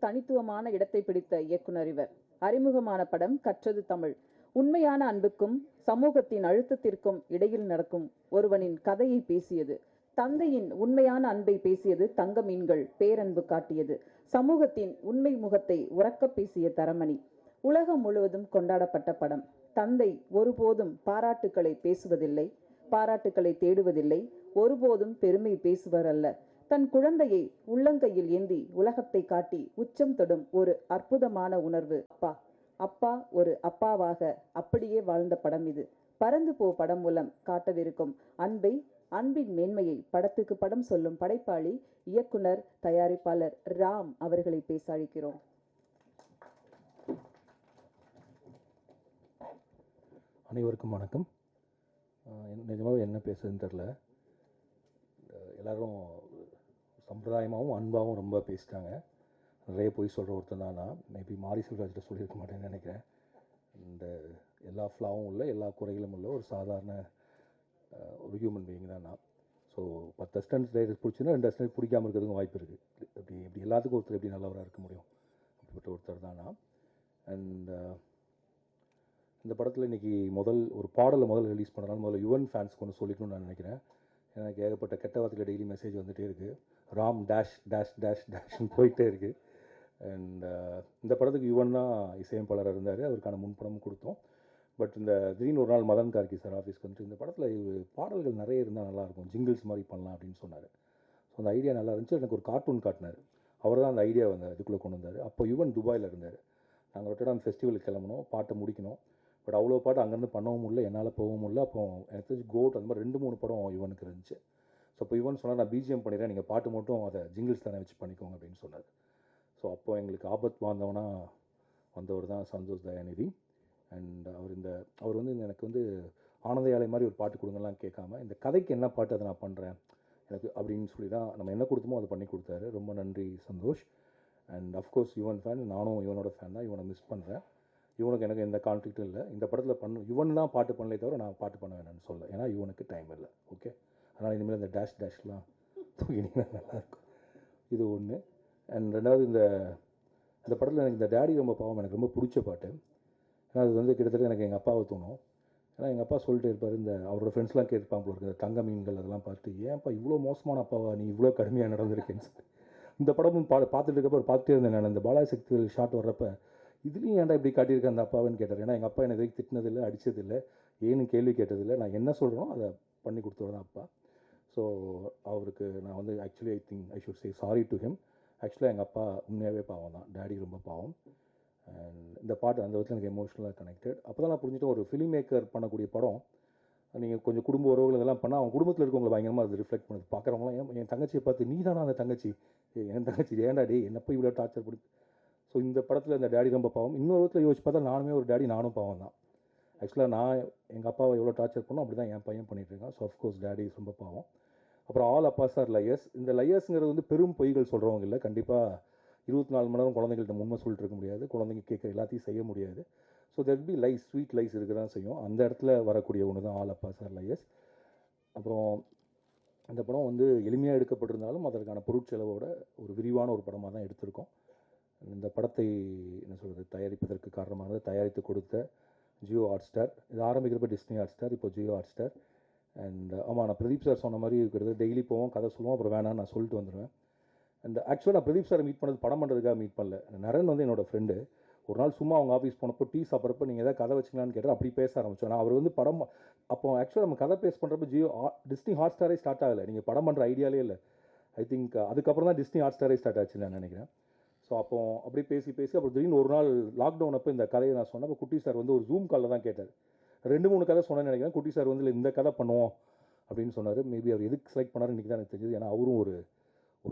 தனித்துவமான இடத்தை பிடித்த இயக்குனர் இவர். அறிமுகமான படம் கற்றது தமிழ். உண்மையான அன்புக்கும் சமூகத்தின் அழுத்தத்திற்கும் இடையில் நடக்கும் ஒருவனின் கதையை பேசியது. தந்தையின் உண்மையான அன்பை பேசியது. தங்க மீன்கள் பேரன்பு காட்டியது. சமூகத்தின் உண்மை முகத்தை உறக்க பேசிய தரமணி. உலகம் முழுவதும் கொண்டாடப்பட்ட படம். தந்தை ஒருபோதும் பாராட்டுக்களை பேசுவதில்லை, பாராட்டுக்களை தேடுவதில்லை, ஒருபோதும் பெருமை பேசுவர் அல்ல. தன் குழந்தையை உள்ளங்கையில் ஏந்தி உலகத்தை காட்டி உச்சம் தொடும் ஒரு அற்புதமான உணர்வு. அப்பா ஒரு அப்பாவாக அப்படியே வாழ்ந்த படம் இது. பறந்து போ படம் மூலம் காட்டவிருக்கும் அன்பை, அன்பின் மேன்மையை படத்துக்கு படம் சொல்லும் படைப்பாளி, இயக்குனர், தயாரிப்பாளர் ராம் அவர்களை பேச அழைக்கிறோம். அனைவருக்கும் வணக்கம். நிஜமாகவே என்ன பேசுறதுன்னு தெரில. எல்லோரும் சம்பிரதாயமாகவும் அன்பாகவும் ரொம்ப பேசிட்டாங்க. நிறைய போய் சொல்கிற ஒருத்தன் தான் நான். மேபி மாரி செல்வராஜ்கிட்ட சொல்லியிருக்க மாட்டேன்னு நினைக்கிறேன். இந்த எல்லா ஃப்ளாவும் உள்ள, எல்லா குறைகளும் உள்ள ஒரு சாதாரண ஒரு ஹியூமன் பீயிங் தான் நான். ஸோ 10 அசிஸ்டன்ட் டைரக்டர் பிடிச்சின்னா 2 அசிஸ்டன்ட் பிடிக்காமல் இருக்கிறதுக்கும் வாய்ப்பு இருக்குது. இப்படி எல்லாத்துக்கும் ஒருத்தர் எப்படி நல்லவராக இருக்க முடியும்? அப்படிப்பட்ட ஒருத்தர் தான் நான். அண்ட் இந்த படத்தில் இன்றைக்கி ஒரு பாடலை ரிலீஸ் பண்ணுறாங்க. முதல்ல யுவன் ஃபேன்ஸ்க்கு ஒன்று சொல்லிக்கணும்னு நான் நினைக்கிறேன். எனக்கு ஏகப்பட்ட கெட்ட வார்த்தையில் டெய்லி மெசேஜ் வந்துகிட்டே இருக்குது. ராம் டேஷ் டேஷ் டேஷ் டேஷ்னு போயிட்டே இருக்குது. அண்ட் இந்த படத்துக்கு யுவன் தான் இசையமைப்பாளராக இருந்தார். அவருக்கான முன்படமும் கொடுத்தோம். பட் இந்த திடீர்னு ஒரு நாள் மதன் கார்கி சார் ஆஃபீஸ்க்கு வந்துட்டு இந்த படத்தில் பாடல்கள் நிறைய இருந்தால் நல்லாயிருக்கும், ஜிங்கிள்ஸ் மாதிரி பண்ணலாம் அப்படின்னு சொன்னார். ஸோ அந்த ஐடியா நல்லா இருந்துச்சு. எனக்கு ஒரு கார்ட்டூன் காட்டினார். அவர் தான் அந்த ஐடியா இதுக்குள்ளே கொண்டு வந்தார். அப்போ யுவன் துபாயில் இருந்தார். நாங்கள் ரொட்டர்டாம் ஃபெஸ்டிவலுக்கு கிளம்பணும், பாட்டை முடிக்கணும். பட் அவ்வளோ பாட்டு அங்கேருந்து பண்ணவும் முடியல, என்னால் போகவும் முடியல. அப்போ எனக்கு தெரிஞ்சு கோட் அந்த மாதிரி 2-3 படம் யுவனுக்கு இருந்துச்சு. ஸோ அப்போ யுவன் சொன்னால் நான் பிஜிஎம் பண்ணிடுறேன், நீங்கள் பாட்டு மட்டும் அதை ஜிங்கிள்ஸ் தானே வச்சு பண்ணிக்கோங்க அப்படின்னு சொன்னார். ஸோ அப்போ எங்களுக்கு ஆபத் வந்தவர் தான் சந்தோஷ் தயாநிதி. அண்ட் அவர் எனக்கு ஆனந்த யாழை மாதிரி ஒரு பாட்டு கொடுங்கலாம் கேட்காம, இந்த கதைக்கு என்ன பாட்டு அதை நான் பண்ணுறேன் எனக்கு அப்படின்னு சொல்லி தான் நம்ம என்ன கொடுத்தோமோ அதை பண்ணி கொடுத்தாரு. ரொம்ப நன்றி Santhosh. And of course Yuvan fan, நானும் யுவனோட ஃபேன் தான். யுவனை மிஸ் பண்ணுறேன். யுவனுக்கு எனக்கு எந்த கான்ஃப்ளிக்ட்டும் இல்லை. இந்த படத்தில் யுவன் தான் பாட்டு பண்ணலே தவிர நான் பாட்டு பண்ண வேணாம்னு சொல்ல. ஏன்னா யுவனுக்கு டைம் இல்லை. ஓகே, அதனால் இனிமேல் இந்த டேஷ்லாம் தூக்கினீங்கன்னா நல்லாயிருக்கும். இது ஒன்று. அண்ட் ரெண்டாவது, இந்த படத்தில் எனக்கு இந்த டேடி ரொம்ப பாவம் எனக்கு ரொம்ப பிடிச்ச பாட்டு. ஏன்னா அது கிட்டத்தட்ட எனக்கு எங்கள் அப்பாவை தோணும். ஏன்னா எங்கள் அப்பா சொல்லிட்டு இருப்பார், அவரோட ஃப்ரெண்ட்ஸ்லாம் கேட்பாங்க போல இருக்குது, இந்த தங்க மீன்கள் அதெல்லாம் பார்த்துட்டு, ஏன்ப்பா இவ்வளோ மோசமான அப்பாவா நீ, இவ்வளோ கடுமையாக நடந்திருக்கேன்னு சொல்லி. இந்த படமும் பார்த்துட்டு இருக்கப்போ பார்த்துட்டே இருந்தேன் நான். இந்த பாலாஜி சக்திவேல் ஷாட் வர்றப்ப இதுலேயும் ஏன்டா இப்படி காட்டியிருக்கேன் அந்த அப்பாவுன்னு கேட்டார். ஏன்னா எங்கள் அப்பா எனக்கு திட்டினதில்லை, அடித்ததில்லை, ஏன்னு கேள்வி கேட்டதில்லை. நான் என்ன சொல்கிறேனோ அதை பண்ணி கொடுத்தவர் தான் அப்பா. ஸோ அவருக்கு நான் actually I should say sorry to him. ஆக்சுவலாக எங்கள் அப்பா உண்மையாகவே பாவம் தான், டேடி ரொம்ப பாவம். அண்ட் இந்த பாட்டு அந்த விதத்தில் எனக்கு எமோஷ்னலாக கனெக்டட். அப்போ தான் நான் புரிஞ்சுட்டு, ஒரு ஃபிலிம் மேக்கர் பண்ணக்கூடிய படம் நீங்கள் கொஞ்சம் குடும்ப உறவுகள் இதெல்லாம் பண்ணால் அவங்க குடும்பத்தில் இருக்கவங்களை பயங்கரமாக அது ரிஃப்ளெக்ட் பண்ணுது. பார்க்குறவங்களாம் என் தங்கச்சியை பார்த்து, நீ தானே அந்த தங்கச்சி, என் தங்கச்சி ஏன்டா டே என்ன போய் இவ்வளோ டார்ச்சர் பண்ணி. ஸோ இந்த படத்தில் இந்த டேடி ரொம்ப பாவம். இன்னொரு விதத்தில் யோசிச்சு பார்த்தா நானுமே ஒரு டேடி, நானும் பாவம் தான். ஆக்சுவலாக நான் எங்கள் அப்பாவை எவ்வளோ டார்ச்சர் பண்ணோம் அப்படி தான் என் பையன் பண்ணிகிட்ருக்கான். ஸோ அஃப்கோர்ஸ் டேடி ரொம்ப பாவம். அப்புறம் ஆல் அப்பாஸ் ஆர் லையர்ஸ். இந்த லையர்ஸுங்கிறது பெரும் பொய்கள் சொல்கிறவங்க இல்லை. கண்டிப்பாக 24 மணி நேரம் குழந்தைங்கள்ட்ட உண்மை சொல்லிட்டு இருக்க முடியாது. குழந்தைங்க கேட்குற எல்லாத்தையும் செய்ய முடியாது. So there be lies, sweet lies இருக்க தான் செய்யும். அந்த இடத்துல வரக்கூடிய ஒன்று தான் ஆல் அப்பாஸ் ஆர் லையர்ஸ். அப்புறம் இந்த படம் எளிமையாக எடுக்கப்பட்டிருந்தாலும் அதற்கான பொருட்செலவோட ஒரு விரிவான ஒரு படமாக தான் எடுத்திருக்கோம். இந்த படத்தை தயாரிப்பதற்கு காரணமாக தயாரித்து கொடுத்த ஜியோ ஹாட்ஸ்டார். இது ஆரம்பிக்கிறப்ப டிஸ்னி ஹாட்ஸ்டார், இப்போ ஜியோ ஹாட்ஸ்டார். அண்ட் ஆமாம், நான் பிரதீப் சார் சொன்ன மாதிரி இருக்கிறது டெய்லி போவோம், கதை சொல்லுவோம், அப்புறம் வேணான்னு நான் சொல்லிட்டு வந்துடுவேன். அண்ட் ஆக்சுவலாக நான் பிரதீப் சாரை மீட் பண்ணது படம் பண்ணுறதுக்காக மீட் பண்ணல. நரன் என்னோடய ஃப்ரெண்டு. ஒரு நாள் சும்மா அவங்க ஆஃபீஸ் போனப்போ டீ சாப்பிட்றப்ப நீங்கள் எதாவது கதை வச்சிங்களான்னு கேட்டால் அப்படி பேச ஆரம்பித்தோம். நான் அவர் படம் அப்போ ஆக்சுவலாக நம்ம கதை பேஸ் பண்ணுறப்ப டிஸ்னி ஹாட்ஸ்டாரே ஸ்டார்ட் ஆகலை. நீங்கள் படம் பண்ணுற ஐடியாலே இல்லை. ஐ திங்க் அதுக்கப்புறம் தான் டிஸ்னி ஹாட்ஸ்டாரே ஸ்டார்ட் ஆச்சுன்னு நான் நினைக்கிறேன். ஸோ அப்போ அப்படி பேசி அப்புறம் திடீர்னு ஒரு நாள் லாக்டவுன் அப்போ இந்த கதையை நான் சொன்னேன். அப்போ குட்டி சார் ஒரு ஜூம் காலில் தான் கேட்டார். 2-3 கதை சொன்னேன்னு நினைக்கிறேன். குட்டி சார் இந்த கதை பண்ணுவோம் அப்படின்னு சொன்னார். மேபி அவர் எதுக்கு செலக்ட் பண்ணார் இன்றைக்கி தான் எனக்கு தெரிஞ்சது. ஏன்னா அவரும் ஒரு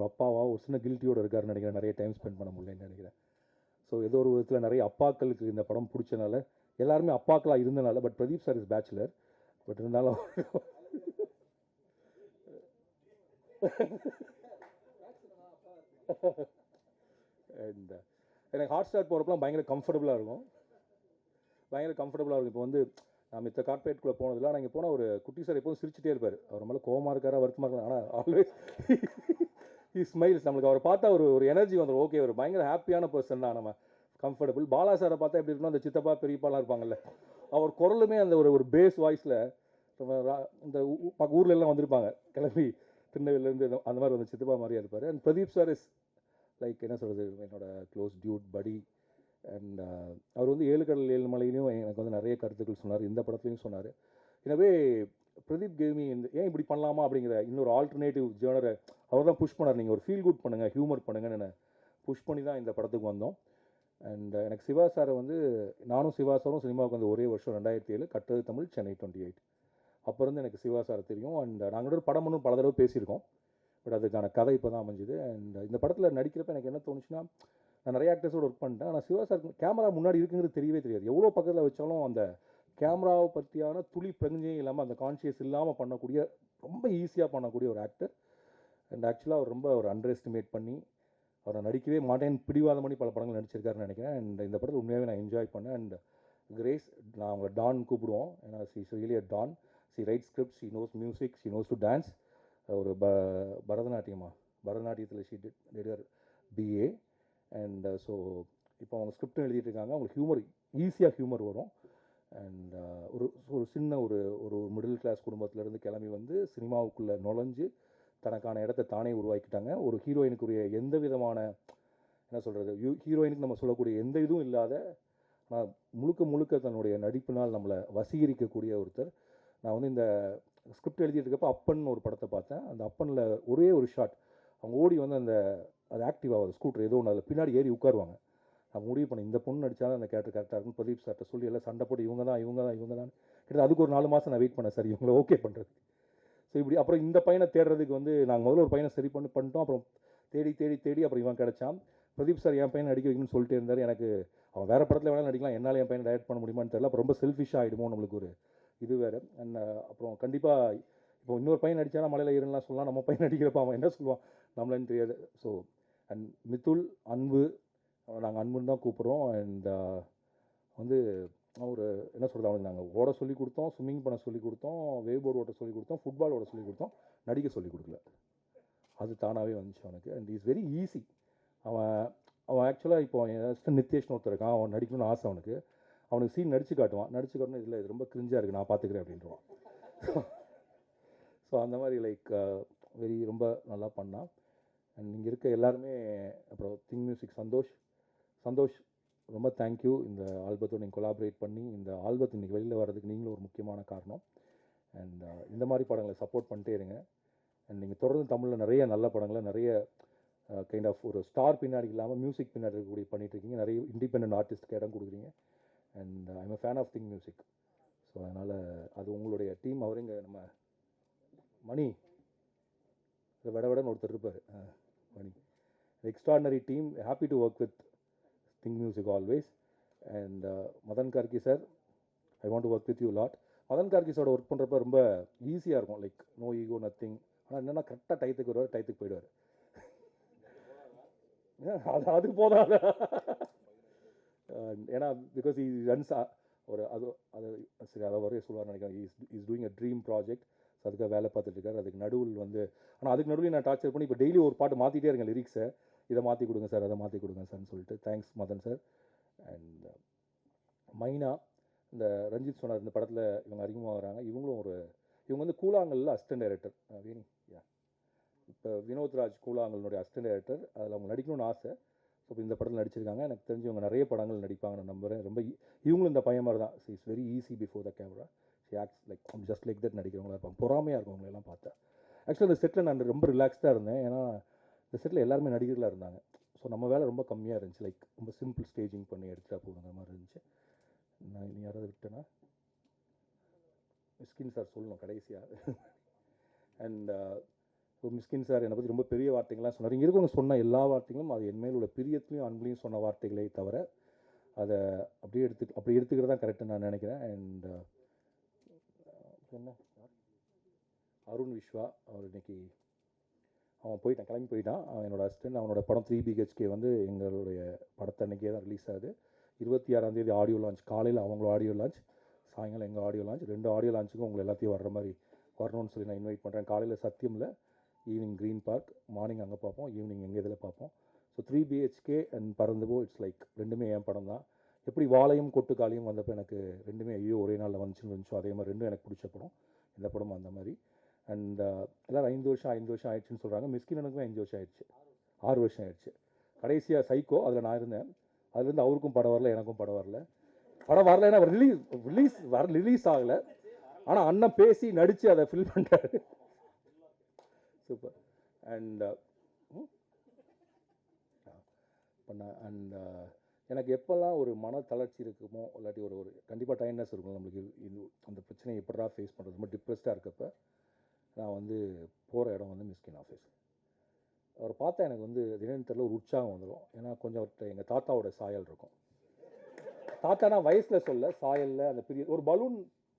அப்பாவாக ஒரு சின்ன கில்ட்டியோடு இருக்காருன்னு நினைக்கிறேன். நிறைய டைம் ஸ்பெண்ட் பண்ண முடியலன்னு நினைக்கிறேன். ஸோ ஏதோ ஒரு விதத்தில் நிறைய அப்பாக்களுக்கு இந்த படம் பிடிச்சனால, எல்லாருமே அப்பாக்களாக இருந்தனால. But Pradeep sir is bachelor. But இருந்தாலும் அண்ட் எனக்கு ஹாட் ஸ்டார் போகிறப்பலாம் பயங்கர கம்ஃபர்டபுளாக இருக்கும். இப்போ நான் மித்த கார்பரேட்குள்ளே போனதில்லை. ஆனால் இங்கே போனால் ஒரு குட்டி சார் எப்போதும் சிரிச்சுட்டே இருப்பார். அவர் மேலே கோவமாக இருக்காரா வருத்தமாக இருக்காரு, ஆனால் ஆல்வேஸ் ஹி ஸ்மைல்ஸ். நம்மளுக்கு அவரை பார்த்தா ஒரு எனர்ஜி வந்துடும். ஓகே, ஒரு பயங்கர ஹாப்பியான பர்சன் தான். நம்ம கம்ஃபர்டபுள். பாலா சாரை பார்த்தா எப்படி இருக்கணும், அந்த சித்தப்பா பெரியப்பாலாம் இருப்பாங்கல்ல, அவர் குரலுமே அந்த ஒரு பேஸ் வாய்ஸில் இந்த ஊர்ல எல்லாம் வந்திருப்பாங்க கிளம்பி திருநெல்வேலியிலேருந்து, அந்த மாதிரி வந்து சித்தப்பா மாதிரியா இருப்பார். And Pradeep sir is like என்ன சொல்கிறது, என்னோட க்ளோஸ் டியூட் படி. அண்ட் அவர் வந்து 7 கடல் 7 மலையிலையும் எனக்கு வந்து நிறைய கருத்துக்கள் சொன்னார், இந்த படத்துலையும் சொன்னார். எனவே பிரதீப் கேமி இந்த ஏன் இப்படி பண்ணலாமா அப்படிங்கிற இன்னொரு ஆல்டர்னேட்டிவ் ஜேர்னரை அவர் தான் புஷ் பண்ணார். நீங்கள் ஒரு ஃபீல் குட் பண்ணுங்கள், ஹியூமர் பண்ணுங்கன்னு என்னை புஷ் பண்ணி தான் இந்த படத்துக்கு வந்தோம். அண்ட் எனக்கு சிவா சாரை வந்து, நானும் சிவா சாரும் சினிமாவுக்கு வந்து ஒரே வருஷம் 2007, கட்டது தமிழ், சென்னை 28. அப்போ இருந்து எனக்கு சிவா சாரை தெரியும். அண்ட் நாங்கள் ஒரு படம் ஒன்றும் பல தடவை பேசியிருக்கோம். பட் அதுக்கான கதை இப்போ தான் அமைஞ்சுது. அண்ட் இந்த படத்தில் நடிக்கிறப்ப எனக்கு என்ன தோணுச்சுன்னா, நான் நிறைய ஆக்டர்ஸோடு ஒர்க் பண்ணிட்டேன். ஆனால் சிவா சார் கேமரா முன்னாடி இருக்குங்கிறது தெரியவே தெரியாது. எவ்வளோ பக்கத்தில் வச்சாலும் அந்த கேமராவை பற்றியான துளி பிரஞ்சையும் இல்லாமல், அந்த கான்ஷியஸ் இல்லாமல் பண்ணக்கூடிய, ரொம்ப ஈஸியாக பண்ணக்கூடிய ஒரு ஆக்டர். அண்ட் ஆக்சுவலாக அவர் ரொம்ப ஒரு அண்டர் எஸ்டிமேட் பண்ணி அவரை நடிக்கவே மாட்டேன்னு பிடிவாதம் பண்ணி பல படங்கள் நடிச்சிருக்காருன்னு நினைக்கிறேன். அண்ட் இந்த படத்தில் உண்மையாகவே நான் என்ஜாய் பண்ணேன். அண்ட் கிரேஸ், நான் அவங்களை டான் கூப்பிடுவோம். ஏன்னா she really a don. She write script, she knows music, she knows to dance. ஒரு பரதநாட்டியத்தில் she did BA. And so இப்போ அவங்க ஸ்கிரிப்டும் எழுதிட்டு இருக்காங்க. அவங்களுக்கு ஹியூமர், ஈஸியாக ஹியூமர் வரும். அண்ட் ஒரு சின்ன ஒரு மிடில் கிளாஸ் குடும்பத்திலேருந்து கிளம்பி வந்து சினிமாவுக்குள்ளே நுழைஞ்சு தனக்கான இடத்த தானே உருவாக்கிட்டாங்க. ஒரு ஹீரோயினுக்குரிய எந்த விதமான, என்ன சொல்கிறது, ஹீரோயினுக்கு நம்ம சொல்லக்கூடிய எந்த இதுவும் இல்லாத, முழுக்க முழுக்க தன்னுடைய நடிப்பினால் நம்மளை வசீகரிக்கக்கூடிய ஒருத்தர். நான் வந்து இந்த ஸ்கிரிப்ட் எழுதிட்டு இருக்கப்போ அப்பன் ஒரு படத்தை பார்த்தேன். அந்த அப்பனில் ஒரே ஒரு ஷாட், அவங்க ஓடி வந்து அது ஆக்டிவ் ஆகுது ஸ்கூட்டர் ஏதோ ஒன்று, அதில் பின்னாடி ஏறி உட்காருவாங்க. நான் முடிவு பண்ணேன், இந்த பொண்ணு நடிச்சாலும் அந்த கேரக்டர் கரெக்டாக இருக்கும். பிரதீப் சார்ட்ட சொல்லி எல்லாம் சண்டை போட்டு இவங்க தான் கிட்டத்தட்ட அதுக்கு ஒரு 4 மாதம் நான் வெயிட் பண்ணேன் சார் இவங்களை ஓகே பண்ணுறது. ஸோ இப்படி அப்புறம் இந்த பையனை தேடுறதுக்கு வந்து நாங்கள் முதல்ல ஒரு பையனை சரி பண்ணிட்டோம். அப்புறம் தேடி அப்புறம் இவன் கிடச்சான். பிரதீப் சார் என் பையனை நடிக்க வைக்கணும்னு சொல்லிட்டு இருந்தார். எனக்கு அவன் வேறு படத்தில் வேணாலும் நடிக்கலாம், என்னால் என் பையனை டைரக்ட் பண்ண முடியுமான்னு தெரியல. அப்புறம் ரொம்ப செல்ஃபிஷாக ஆகிடுமோ நம்மளுக்கு ஒரு இது வேறு. அண்ட் அப்புறம் கண்டிப்பாக இப்போ இன்னொரு பையன் நடித்தானா மலையில் ஏறுலாம் சொல்லலாம், நம்ம பையன் நடிக்கிறப்ப அவன் என்ன சொல்லுவான் நம்மளன்னு தெரியாது. ஸோ அண்ட் மித்துல், அன்பு, நாங்கள் அன்புன்னு தான் கூப்பிட்றோம். அண்ட் வந்து ஒரு என்ன சொல்கிறது, அவனுக்கு நாங்கள் ஓட சொல்லி கொடுத்தோம், ஸ்விம்மிங் பண்ண சொல்லி கொடுத்தோம், வேவ் போர்டு ஓட்ட சொல்லி கொடுத்தோம், ஃபுட்பால் ஓட சொல்லி கொடுத்தோம், நடிக்க சொல்லி கொடுக்கல. அது தானாகவே வந்துச்சு அவனுக்கு. And is very easy. அவன் ஆக்சுவலாக இப்போ நித்யேஷ்னு ஒருத்தர் இருக்கான், அவன் நடிக்கணும்னு ஆசை அவனுக்கு சீன் நடிச்சு காட்டுவான். இல்லை இது ரொம்ப கிரிஞ்சாக இருக்குது, நான் பார்த்துக்கிறேன் அப்படின்றான். ஸோ அந்த மாதிரி லைக் வெரி ரொம்ப நல்லா பண்ணான். அண்ட் இங்கே இருக்க எல்லாருமே, அப்புறம் திங் மியூசிக் சந்தோஷ் ரொம்ப தேங்க்யூ. இந்த ஆல்பத்தோடு நீங்கள் கொலாபரேட் பண்ணி இந்த ஆல்பத்தை இன்றைக்கி வெளியில் வர்றதுக்கு நீங்களும் ஒரு முக்கியமான காரணம். அண்ட் இந்த மாதிரி படங்களை சப்போர்ட் பண்ணிட்டே இருங்க. அண்ட் நீங்கள் தொடர்ந்து தமிழில் நிறைய நல்ல படங்களை, நிறைய கைண்ட் ஆஃப் ஒரு ஸ்டார் பின்னாடி இல்லாமல் மியூசிக் பின்னாடி இருக்கக்கூடிய பண்ணிகிட்ருக்கீங்க. நிறைய இண்டிபெண்டன்ட் ஆர்டிஸ்ட்டுக்கு இடம் கொடுக்குறீங்க. And I'm a fan of Think Music. So அதனால் அது உங்களுடைய டீம். அவருங்க நம்ம மணி விடன்னு ஒருத்தர் இருப்பார், Mani, extraordinary team. Happy to work with Think music always. And Madhan Karky sir, I want to work with you lot. Madhan Karky சாரோட ஒர்க் பண்ணுறப்ப ரொம்ப ஈஸியாக இருக்கும், லைக் நோ ஈகோ நத்திங். ஆனால் என்னென்னா கரெக்டாக டயத்துக்கு வருவார், டயத்துக்கு போயிடுவார். அது போதாது. ஏன்னா பிகாஸ் ஈ ரன்ஸ் ஒரு அது சரி அதை வரைய சொல்லுவார் நினைக்கிறேன். Is doing a dream project. So அதுக்காக வேலை பார்த்துட்டு இருக்காரு. அதுக்கு நடுவில் வந்து, ஆனால் அதுக்கு நடுவில் நான் டார்ச்சர் பண்ணி இப்போ டெய்லி ஒரு பாட்டு மாற்றிட்டே இருக்கேன், லிரிக்ஸை. இதை மாற்றி கொடுங்க சார், அதை மாற்றி கொடுங்க சார்னு சொல்லிட்டு. Thanks Madan sir. அண்ட் மைனா, இந்த ரஞ்சித் சொன்னார் இந்த படத்தில் இவங்க அறிமுகமாகறாங்க. இவங்க வந்து கூழாங்கல்ல அசிஸ்டன்ட் டைரக்டர் வேணி, இப்போ வினோத்ராஜ் கூழாங்கல்னுடைய அசிஸ்டன்ட் டைரக்டர். அதில் அவங்க நடிக்கணும்னு ஆசை. ஸோ இப்போ இந்த படத்தில் நடிச்சிருக்காங்க. எனக்கு தெரிஞ்சு இவங்க நிறைய படங்கள் நடிப்பாங்க நான் நம்புகிறேன். ரொம்ப இவங்களும் இந்த பையன் மாதிரி தான். So it's very easy before the camera. She acts like just like that நடிக்கிறவங்களா இருப்பாங்க. பொறாமையாக இருக்கும் அவங்களெல்லாம் பார்த்தா. ஆக்சுவலாக இந்த செட்டில் நான் ரொம்ப ரிலாக்ஸ்டாக இருந்தேன். ஏன்னா இந்த செட்டில் எல்லாருமே நடிகர்களாக இருந்தாங்க. ஸோ நம்ம வேலை ரொம்ப கம்மியாக இருந்துச்சு. லைக் ரொம்ப சிம்பிள் ஸ்டேஜிங் பண்ணி எடுத்துகிட்டா போகுங்கிற மாதிரி இருந்துச்சு. நான் இனி யாராவது விட்டேன்னா மிஸ்கின் சார் சொல்லணும் கடைசியாக. அண்ட் மிஸ்கின் சார் என்னை பற்றி ரொம்ப பெரிய வார்த்தைகள்லாம் சொன்னார். இங்கே இருக்கவங்க சொன்ன எல்லா வார்த்தைகளும் அது என் மேல் உள்ள பிரியத்துலையும் அன்புலையும் சொன்ன வார்த்தைகளே தவிர அதை அப்படி எடுத்துக்கிறது தான் கரெக்டுன்னு நான் நினைக்கிறேன். அண்ட் என்ன அருண் விஸ்வா, அவர் இன்னைக்கு அவன் கிளம்பி போயிட்டான். அவன் என்னோட அசிஸ்டன்ட். அவனோட படம் 3 BHK வந்து எங்களுடைய படத்தை அன்றைக்கே தான் ரிலீஸ் ஆகுது. 26ஆம் தேதி ஆடியோ லான்ச். காலையில் அவங்களோட ஆடியோ லான்ச், சாயங்காலம் எங்கள் ஆடியோ லான்ச். 2 ஆடியோ லான்ச்சுக்கும் உங்களை எல்லாத்தையும் வர்ற மாதிரி வரணும்னு சொல்லி நான் இன்வைட் பண்ணுறேன். காலையில் சத்தியமில், ஈவினிங் க்ரீன் பார்க், மார்னிங் அங்கே பார்ப்போம், ஈவினிங் எங்கள் இதில் பார்ப்போம். So 3 BHK and Paranthu Po it's like ரெண்டுமே என் படம் தான். எப்படி வாழையும் கொட்டுக்காளியும் வந்தப்போ எனக்கு ரெண்டுமே ஐயோ ஒரே நாளில் வந்துச்சுன்னு இருந்துச்சோ அதே மாதிரி ரெண்டும் எனக்கு பிடிச்ச படம். இந்த படம் அந்த மாதிரி. அண்ட் எல்லோரும் 5 வருஷம் ஆயிடுச்சுன்னு சொல்கிறாங்க. மிஸ்கின் எனக்குமே 5 வருஷம் ஆயிடுச்சு, 6 வருஷம் ஆயிடுச்சு. கடைசியாக சைக்கோ அதில் நான் இருந்தேன். அதுலேருந்து அவருக்கும் படம் வரல, எனக்கும் படம் வரல. படம் வரல, ஏன்னா ரிலீஸ் ஆகலை. ஆனால் அண்ணன் பேசி நடித்து அதை ஃபில் பண்ணுறாரு. சூப்பர். அண்ட் அண்ட் எனக்கு எப்போல்லாம் ஒரு மன தளர்ச்சி இருக்குமோ, இல்லாட்டி ஒரு கண்டிப்பாக டைட்னஸ் இருக்கும் நம்மளுக்கு, இது அந்த பிரச்சனையை எப்படா ஃபேஸ் பண்ணுறது, ரொம்ப டிப்ரெஸ்டாக இருக்கப்போ நான் வந்து போகிற இடம் வந்து மிஸ்கின் ஆஃபீஸ். அவரை பார்த்தா எனக்கு வந்து தினேன்னு தெரியல ஒரு உற்சாகம் வந்துடும். ஏன்னா கொஞ்சம் எங்கள் தாத்தாவோட சாயல் இருக்கும். தாத்தானா வயசில் சொல்ல, சாயலில் அந்த பெரிய ஒரு பலூன்.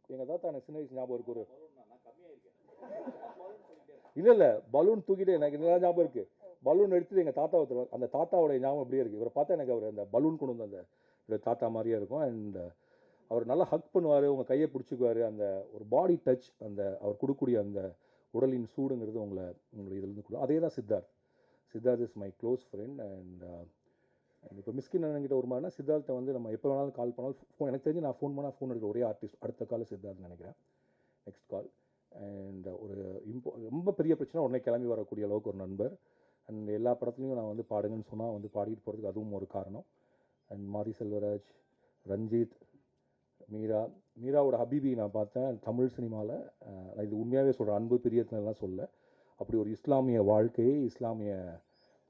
எங்கள் தாத்தா எனக்கு சின்ன வயசு ஞாபகம் இருக்கு. ஒரு இல்லை பலூன் தூக்கிட்டு எனக்கு நல்லா ஞாபகம் இருக்குது. பலூன் எடுத்துட்டு எங்கள் தாத்தாவை, அந்த தாத்தாவோட ஞாபகம் அப்படியே இருக்குது. இவரை பார்த்தா எனக்கு அவர் அந்த பலூன் கொண்டு வந்து அந்த தாத்தா மாதிரியே இருக்கும். அண்ட் அவர் நல்லா ஹக் பண்ணுவார், உங்கள் கையை பிடிச்சிக்குவார். அந்த ஒரு பாடி டச், அந்த அவர் கொடுக்கக்கூடிய அந்த உடலின் சூடுங்கிறது உங்களுடைய இதுலேருந்து கொடுக்கும். அதே தான் Siddharth is my close friend. And இப்போ மிஸ்கின் அண்ணன்கிட்ட ஒரு மாதிரினா சித்தார்த்தை வந்து நம்ம எப்போ வேணாலும் கால் பண்ணாலும் ஃபோன், எனக்கு தெரிஞ்சு நான் ஃபோன் பண்ணால் ஃபோன் எடுக்கிற ஒரே ஆர்டிஸ்ட் அடுத்த கால் சித்தார்த் நினைக்கிறேன், நெக்ஸ்ட் கால். அண்ட் ஒரு ரொம்ப பெரிய பிரச்சனை உடனே கிளம்பி வரக்கூடிய அளவுக்கு ஒரு நண்பர். அண்ட் எல்லா படத்துலையும் நான் வந்து பாடுங்கன்னு சொன்னால் வந்து பாடிட்டு போகிறதுக்கு அதுவும் ஒரு காரணம். அண்ட் மாரி செல்வராஜ், ரஞ்சித், மீராவோட ஹபீபி நான் பார்த்தேன் தமிழ் சினிமாவில். நான் இது உண்மையாகவே சொல்கிறேன், அன்பு பிரியத்தினெல்லாம் சொல்ல. அப்படி ஒரு இஸ்லாமிய வாழ்க்கையை, இஸ்லாமிய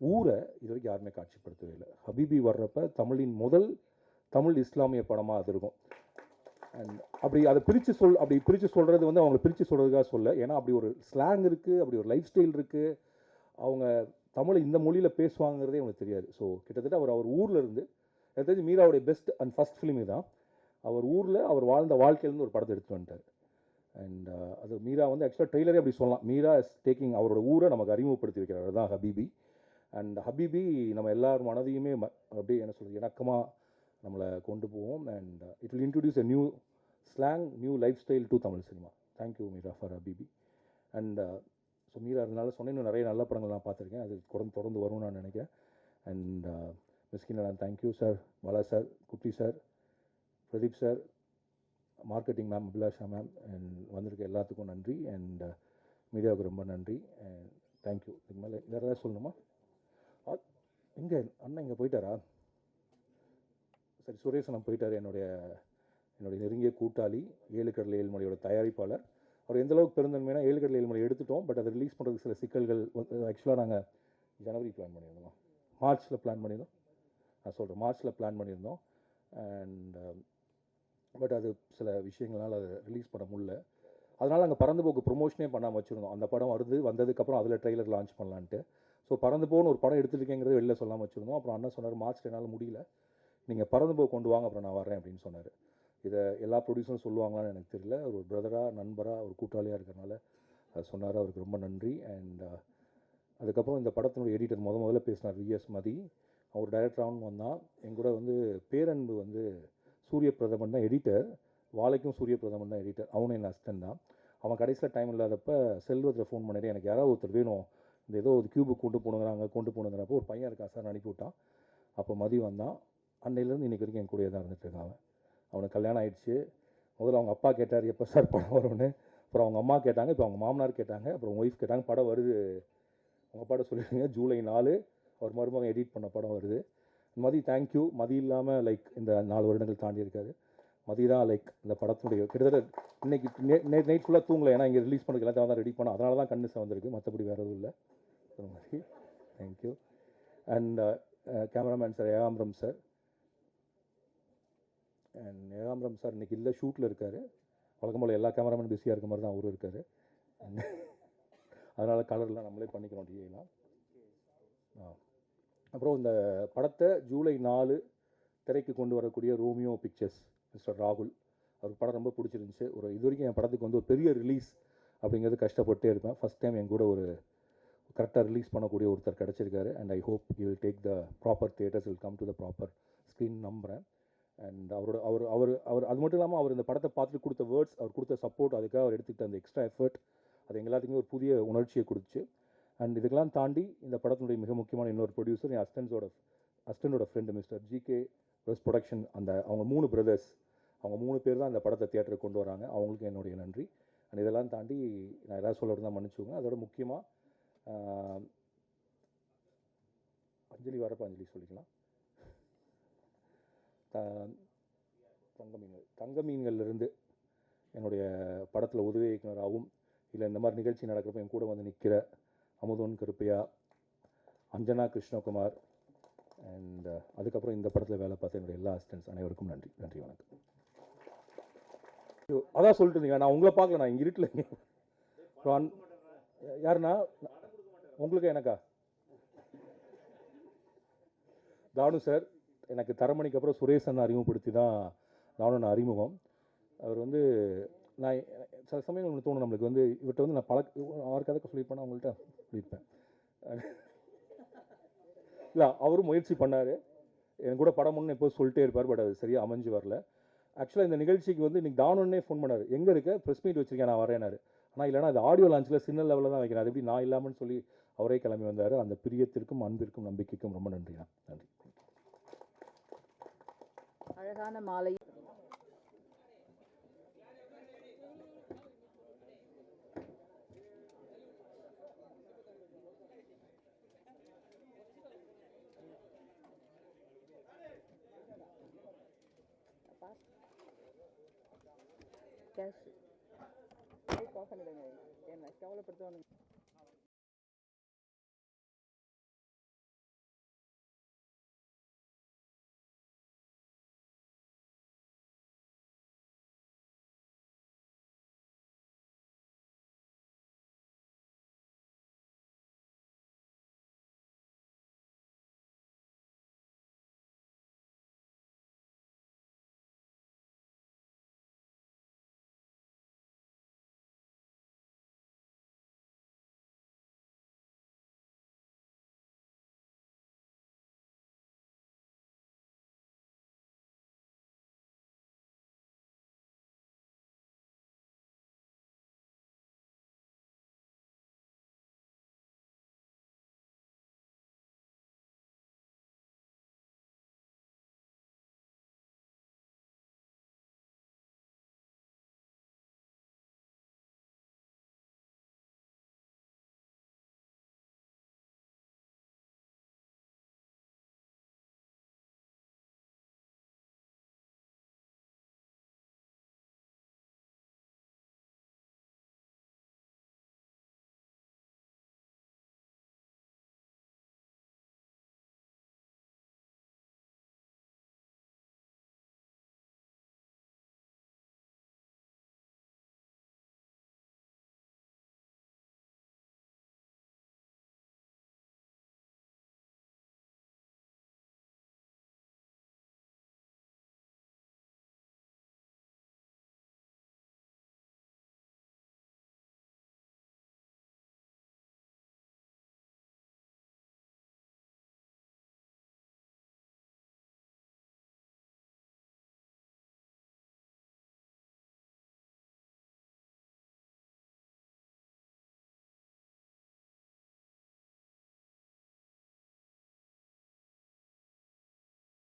ஊரை இது வரைக்கும் யாருமே காட்சிப்படுத்தவே இல்லை. ஹபீபி வர்றப்ப தமிழின் முதல் தமிழ் இஸ்லாமிய படமாக அது இருக்கும். அண்ட் அதை பிரித்து சொல்கிறது வந்து அவங்களை பிரித்து சொல்கிறதுக்காக சொல்ல. ஏன்னா அப்படி ஒரு ஸ்லாங் இருக்குது, அப்படி ஒரு லைஃப் ஸ்டைல் இருக்குது. அவங்க தமிழை இந்த மொழியில் பேசுவாங்கிறதே அவங்களுக்கு தெரியாது. ஸோ கிட்டத்தட்ட அவர் ஊரில் இருந்து, எனக்கு தெரிஞ்சு மீராவுடைய பெஸ்ட் அண்ட் ஃபஸ்ட் ஃபிலிம் தான். அவர் ஊரில் அவர் வாழ்ந்த வாழ்க்கையிலேருந்து ஒரு படத்தை எடுத்துகிட்டு வந்துட்டார். அண்ட் அது மீரா வந்து ஆக்சுவலாக ட்ரெய்லரே அப்படி சொல்லலாம். மீரா இஸ் டேக்கிங் அவரோட ஊரை நமக்கு அறிமுகப்படுத்தி வைக்கிறார். அதுதான் ஹபீபி. அண்ட் ஹபீபி நம்ம எல்லார் மனதையுமே அப்படியே என்ன சொல்கிறது இணக்கமாக நம்மளை கொண்டு போவோம். And it will introduce a new slang, new life style to Tamil cinema. Thank you Meera for Habibi. And so Meera அதனால சொன்னேன், இன்னும் நிறைய நல்ல படங்கள் நான் பார்த்துருக்கேன், அது தொடர்ந்து வரும்னு நான் நினைக்கிறேன். அண்ட் மிஸ்கின் அண்ணன் thank you sir, Bala sir, Kutty sir, Pradeep sir, marketing ma'am Abhilasha ma'am, and வந்திருக்க எல்லாத்துக்கும் நன்றி. அண்ட் மீடியாவுக்கு ரொம்ப நன்றி. And thank you. இதுக்கு மேலே வேறு ஏதாவது சொல்லணுமா? இங்கே அண்ணன் இங்கே போயிட்டாரா? சரி, சுரேசன் போயிட்டார். என்னுடைய நெருங்கிய கூட்டாளி, 7 கடல் 7 மலையோட தயாரிப்பாளர். அவர் எந்தளவுக்கு பெருந்தன்மைனா 7 கடல் 7 மலை எடுத்துட்டோம், பட் அதை ரிலீஸ் பண்ணுறதுக்கு சில சிக்கல்கள். ஆக்சுவலாக நாங்கள் ஜனவரி பிளான் பண்ணியிருந்தோம், மார்ச்சில் பிளான் பண்ணியிருந்தோம். நான் சொல்கிறேன், மார்ச்சில் பிளான் பண்ணியிருந்தோம். அண்ட் பட் அது சில விஷயங்களால் அதை ரிலீஸ் பண்ண முடியல. அதனால் நாங்கள் பறந்து போக்கு ப்ரொமோஷனே பண்ணாமல் வச்சுருந்தோம். அந்த படம் வந்ததுக்கப்புறம் அதில் ட்ரெய்லர் லான்ச் பண்ணலான்ட்டு. ஸோ பறந்து போன்னு ஒரு படம் எடுத்துருக்கேங்கிறது வெளில சொல்லாமல் வச்சுருந்தோம். அப்புறம் அண்ணன் சொன்னார், மார்ச் என்னால் முடியல, நீங்கள் பறந்து போ கொண்டு வாங்க, அப்புறம் நான் வரேன் அப்படின்னு சொன்னார். இதை எல்லா ப்ரொடியூசரும் சொல்லுவாங்களான்னு எனக்கு தெரியல. ஒரு பிரதராக, நண்பராக, ஒரு கூட்டாளியாக இருக்கிறனால அது சொன்னார். அவருக்கு ரொம்ப நன்றி. அண்ட் அதுக்கப்புறம் இந்த படத்தினுடைய எடிட்டர் முதல்ல பேசினார், VS மதி. அவர் டைரக்டராகவும் வந்தான். என் கூட வந்து பேரன்பு வந்து சூரிய பிரதமன் தான் எடிட்டர், வாழைக்கும் சூரிய பிரதமன் தான் எடிட்டர். அவனும் என் அசிஸ்டன்ட் தான். அவன் கடைசியில் டைம் இல்லாதப்போ செல்வத்தில் ஃபோன் பண்ணிட்டு, எனக்கு யாராவது ஒருத்தர் வேணும், இந்த ஏதோ ஒரு கியூபுக்கு கொண்டு போனுங்கிறப்போ ஒரு பையன் இருக்கா சார் அனுப்பி விட்டான். அப்போ மதி வந்தான். அன்னையிலேருந்து இன்றைக்கி வரைக்கும் என் கூடயே தான் இருந்துகிட்ருக்கான். அவனுக்கு கல்யாணம் ஆகிடுச்சு. முதல்ல அவங்க அப்பா கேட்டார் எப்போ சார் படம் வரும்னு. அப்புறம் அவங்க அம்மா கேட்டாங்க, இப்போ அவங்க மாமனார் கேட்டாங்க, அப்புறம் ஒய்ஃப் கேட்டாங்க. படம் வருது, அவங்க அப்பாட்ட சொல்லிடுங்க, ஜூலை 4 அவர் மருமகன் எடிட் பண்ண படம் வருது. மதி தேங்க்யூ. மதி இல்லாமல் லைக் இந்த 4 வருடங்கள் தாண்டி இருக்காது. மதி தான் லைக் இந்த படத்தினுடைய கிட்டத்தட்ட இன்னைக்கு நைட் ஃபுல்லாக தூங்கலை. ஏன்னா இங்கே ரிலீஸ் பண்ணதுக்கு எல்லாத்தையும் தான் ரெடி பண்ணோம். அதனால தான் கண்ணு வந்திருக்கு, மற்றபடி வேறு எதுவும் இல்லை. Mathi thank you. And cameraman sir Ekambaram sir. And Ekambaram sir இன்றைக்கி இல்லை, ஷூட்டில் இருக்கார். வழக்கம் போல் எல்லா கேமராமேனும் பிஸியாக இருக்க மாதிரி தான் அவரும் இருக்கார். அதனால் கலர்லாம் நம்மளே பண்ணிக்கிறோம், டிஏலாம். அப்புறம் இந்த படத்தை ஜூலை 4 திரைக்கு கொண்டு வரக்கூடிய ரோமியோ பிக்சர்ஸ் மிஸ்டர் ராகுல், அவருக்கு படம் ரொம்ப பிடிச்சிருந்துச்சு. இது வரைக்கும் என் படத்துக்கு வந்து ஒரு பெரிய ரிலீஸ் அப்படிங்கிறது கஷ்டப்பட்டே இருப்பேன். ஃபஸ்ட் டைம் என் கூட ஒரு கரெக்டாக ரிலீஸ் பண்ணக்கூடிய ஒருத்தர் கிடச்சிருக்காரு. And I hope you will take the proper theatres, will come to the proper screen நம்புகிறேன். அண்ட் அவர் அது மட்டும் இல்லாமல் அவர் இந்த படத்தை பார்த்துட்டு கொடுத்த வேர்ட்ஸ், அவர் கொடுத்த சப்போர்ட், அதுக்காக அவர் எடுத்துக்கிட்ட அந்த எக்ஸ்ட்ரா எஃபர்ட், அது எங்க எல்லாத்துக்குமே ஒரு புதிய உணர்ச்சியை கொடுத்துச்சு. அண்ட் இதுக்கெல்லாம் தாண்டி இந்த படத்தினுடைய மிக முக்கியமான இன்னொரு ப்ரொடியூசர் என் அஸ்டண்டோட friend mister GK plus production. அவங்க 3 பிரதர்ஸ், அவங்க 3 பேர் தான் இந்த படத்தை தியேட்டருக்கு கொண்டு வராங்க. அவங்களுக்கு என்னுடைய நன்றி. அண்ட் இதெல்லாம் தாண்டி நான் ஏதாவது சொல்ல தான் மன்னிச்சுக்கோங்க. அதோட முக்கியமாக அஞ்சலி வரப்போ அஞ்சலி சொல்லிக்கலாம். தங்க மீன்கள்லேருந்து என்னுடைய படத்தில் உதவி இயக்குனராகவும் இல்லை இந்த மாதிரி நிகழ்ச்சி நடக்கிறப்ப என் கூட வந்து நிற்கிற அமுதன் கருப்பையா, அஞ்சனா கிருஷ்ணகுமார் அண்ட் அதுக்கப்புறம் இந்த படத்தில் வேலை பார்த்த என்னுடைய எல்லா அசிஸ்டன்ட்ஸ் அனைவருக்கும் நன்றி. நன்றி, வணக்கம். அதான் சொல்லிட்டு இருந்தீங்க, நான் உங்களை பார்க்கல, நான் இங்கே இருட்டில். யாருண்ணா உங்களுக்கு? எனக்கா? தானு சார் எனக்கு தரமணிக்கு அப்புறம் சுரேஷ் அண்ணா அறிமுகப்படுத்தி தான் நானும் அறிமுகம். அவர் வந்து நான் சில சமயங்கள் ஒன்று தோணும் நம்மளுக்கு வந்து இவர்கிட்ட வந்து நான் அவர் கதை சொல்லியிருப்பேன், அவங்கள்ட்ட சொல்லியிருப்பேன். இல்லை, அவரும் முயற்சி பண்ணார், எனக்கு கூட படம் ஒன்று எப்போது சொல்லிட்டே இருப்பார். பட் அது சரியாக அமைஞ்சு வரல. ஆக்சுவலாக இந்த நிகழ்ச்சிக்கு வந்து இன்றைக்கி தானுன்னே ஃபோன் பண்ணார், எங்கே இருக்க, ப்ரெஸ் மீட் வச்சுருக்கேன், நான் வரேனாரு. ஆனால் இல்லைனா அது ஆடியோ லான்ச்சில் சின்ன லெவலில் தான் வைக்கிறேன், அது எப்படி நான் இல்லாமல்னு சொல்லி அவரே கிளம்பி வந்தார். அந்த பிரியத்திற்கும் அன்பிற்கும் நம்பிக்கைக்கும் ரொம்ப நன்றிண்ணா. நன்றி. அழகான மாலை. கேஷ் கவலைப்படுத்துவாங்க.